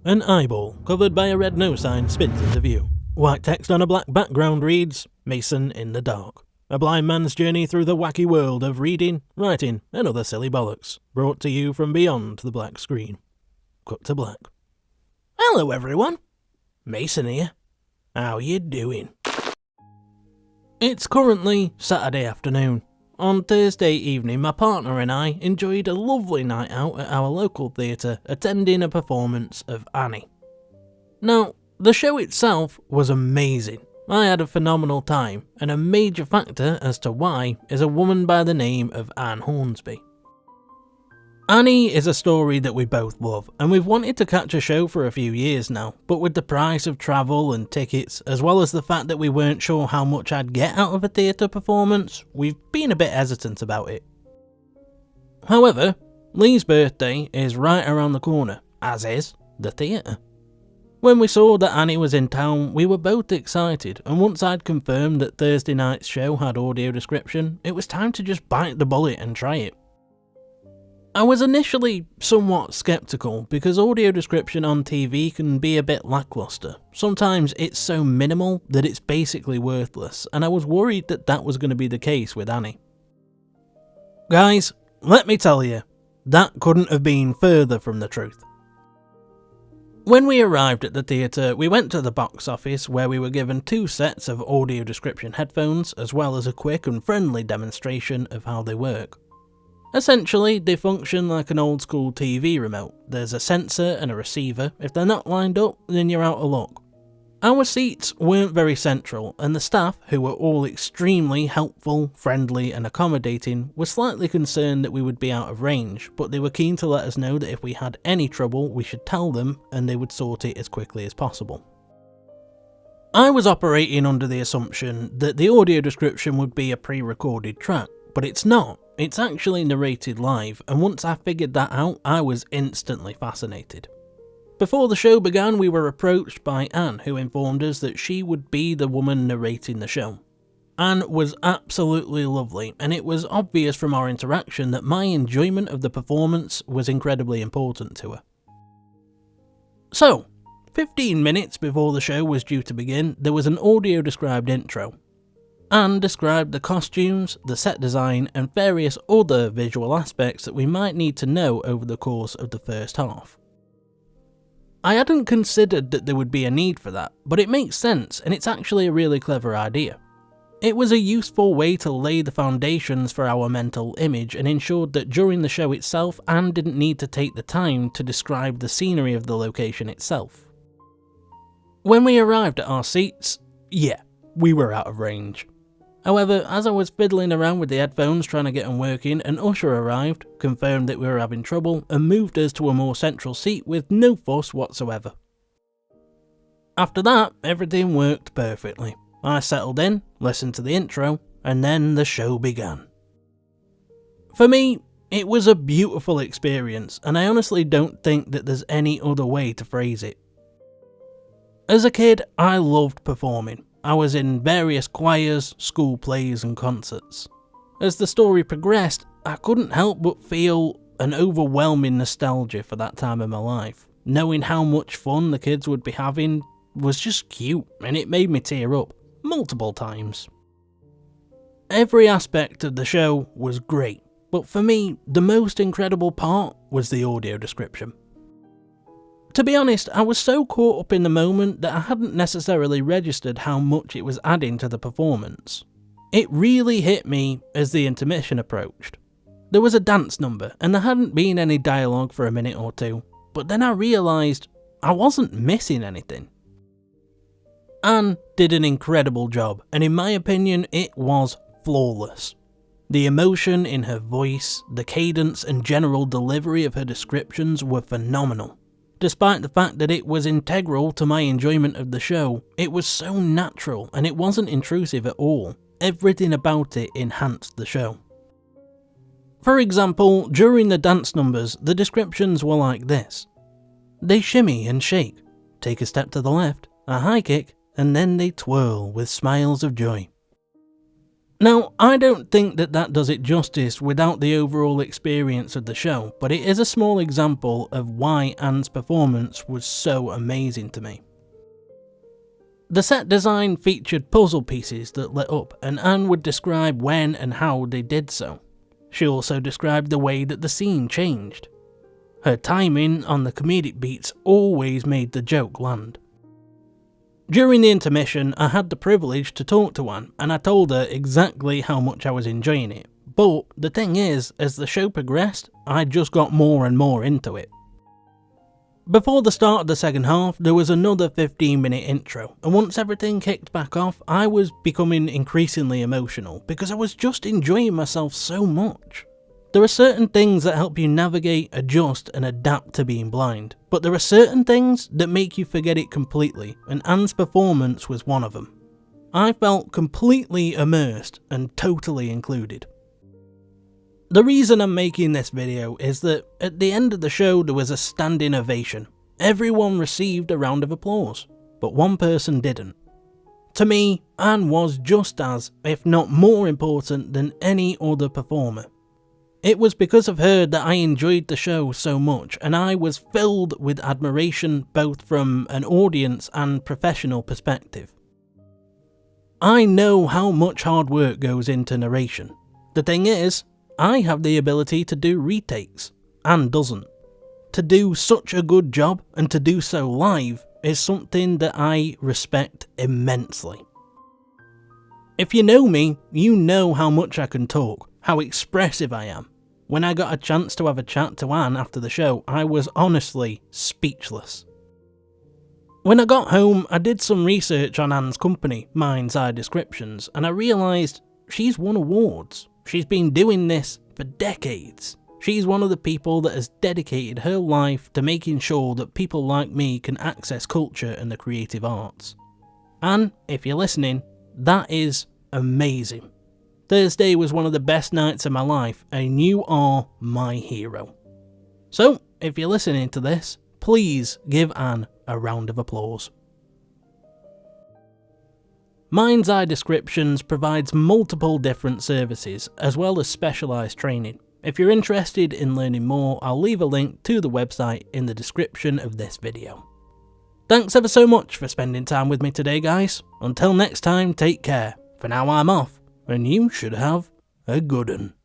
An eyeball covered by a red no sign spins into view. White text on a black background reads, Mason in the dark. A blind man's journey through the wacky world of reading, writing, and other silly bollocks. Brought to you from beyond the black screen. Cut to black. Hello everyone. Mason here. How you doing? It's currently Saturday afternoon. On Thursday evening, my partner and I enjoyed a lovely night out at our local theatre, attending a performance of Annie. Now, the show itself was amazing. I had a phenomenal time, and a major factor as to why is a woman by the name of Anne Hornsby. Annie is a story that we both love, and we've wanted to catch a show for a few years now, but with the price of travel and tickets, as well as the fact that we weren't sure how much I'd get out of a theatre performance, we've been a bit hesitant about it. However, Lee's birthday is right around the corner, as is the theatre. When we saw that Annie was in town, we were both excited, and once I'd confirmed that Thursday night's show had audio description, it was time to just bite the bullet and try it. I was initially somewhat sceptical because audio description on TV can be a bit lackluster. Sometimes it's so minimal that it's basically worthless, and I was worried that that was going to be the case with Annie. Guys, let me tell you, that couldn't have been further from the truth. When we arrived at the theatre, we went to the box office where we were given 2 sets of audio description headphones, as well as a quick and friendly demonstration of how they work. Essentially, they function like an old school TV remote. There's a sensor and a receiver. If they're not lined up, then you're out of luck. Our seats weren't very central, and the staff, who were all extremely helpful, friendly and accommodating, were slightly concerned that we would be out of range, but they were keen to let us know that if we had any trouble, we should tell them and they would sort it as quickly as possible. I was operating under the assumption that the audio description would be a pre-recorded track, but it's not. It's actually narrated live, and once I figured that out, I was instantly fascinated. Before the show began, we were approached by Anne, who informed us that she would be the woman narrating the show. Anne was absolutely lovely, and it was obvious from our interaction that my enjoyment of the performance was incredibly important to her. So, 15 minutes before the show was due to begin, there was an audio-described intro. Anne described the costumes, the set design, and various other visual aspects that we might need to know over the course of the first half. I hadn't considered that there would be a need for that, but it makes sense, and it's actually a really clever idea. It was a useful way to lay the foundations for our mental image and ensured that during the show itself, Anne didn't need to take the time to describe the scenery of the location itself. When we arrived at our seats, we were out of range. However, as I was fiddling around with the headphones trying to get them working, an usher arrived, confirmed that we were having trouble, and moved us to a more central seat with no fuss whatsoever. After that, everything worked perfectly. I settled in, listened to the intro, and then the show began. For me, it was a beautiful experience, and I honestly don't think that there's any other way to phrase it. As a kid, I loved performing. I was in various choirs, school plays and concerts. As the story progressed, I couldn't help but feel an overwhelming nostalgia for that time in my life. Knowing how much fun the kids would be having was just cute, and it made me tear up multiple times. Every aspect of the show was great, but for me, the most incredible part was the audio description. To be honest, I was so caught up in the moment that I hadn't necessarily registered how much it was adding to the performance. It really hit me as the intermission approached. There was a dance number, and there hadn't been any dialogue for a minute or two, but then I realised I wasn't missing anything. Anne did an incredible job, and in my opinion, it was flawless. The emotion in her voice, the cadence and general delivery of her descriptions were phenomenal. Despite the fact that it was integral to my enjoyment of the show, it was so natural and it wasn't intrusive at all. Everything about it enhanced the show. For example, during the dance numbers, the descriptions were like this. They shimmy and shake, take a step to the left, a high kick, and then they twirl with smiles of joy. Now, I don't think that does it justice without the overall experience of the show, but it is a small example of why Anne's performance was so amazing to me. The set design featured puzzle pieces that lit up, and Anne would describe when and how they did so. She also described the way that the scene changed. Her timing on the comedic beats always made the joke land. During the intermission, I had the privilege to talk to Anne, and I told her exactly how much I was enjoying it. But the thing is, as the show progressed, I just got more and more into it. Before the start of the second half, there was another 15-minute intro, and once everything kicked back off, I was becoming increasingly emotional because I was just enjoying myself so much. There are certain things that help you navigate, adjust, and adapt to being blind, but there are certain things that make you forget it completely, and Anne's performance was one of them. I felt completely immersed and totally included. The reason I'm making this video is that at the end of the show there was a standing ovation. Everyone received a round of applause, but one person didn't. To me, Anne was just as, if not more important than any other performer. It was because of her that I enjoyed the show so much, and I was filled with admiration both from an audience and professional perspective. I know how much hard work goes into narration. The thing is, I have the ability to do retakes. Anne doesn't. To do such a good job and to do so live is something that I respect immensely. If you know me, you know how much I can talk, how expressive I am. When I got a chance to have a chat to Anne after the show, I was honestly speechless. When I got home, I did some research on Anne's company, Mind's Eye Descriptions, and I realised she's won awards. She's been doing this for decades. She's one of the people that has dedicated her life to making sure that people like me can access culture and the creative arts. Anne, if you're listening, that is amazing. Thursday was one of the best nights of my life, and you are my hero. So, if you're listening to this, please give Anne a round of applause. Mind's Eye Descriptions provides multiple different services, as well as specialised training. If you're interested in learning more, I'll leave a link to the website in the description of this video. Thanks ever so much for spending time with me today, guys. Until next time, take care. For now, I'm off, and you should have a good one.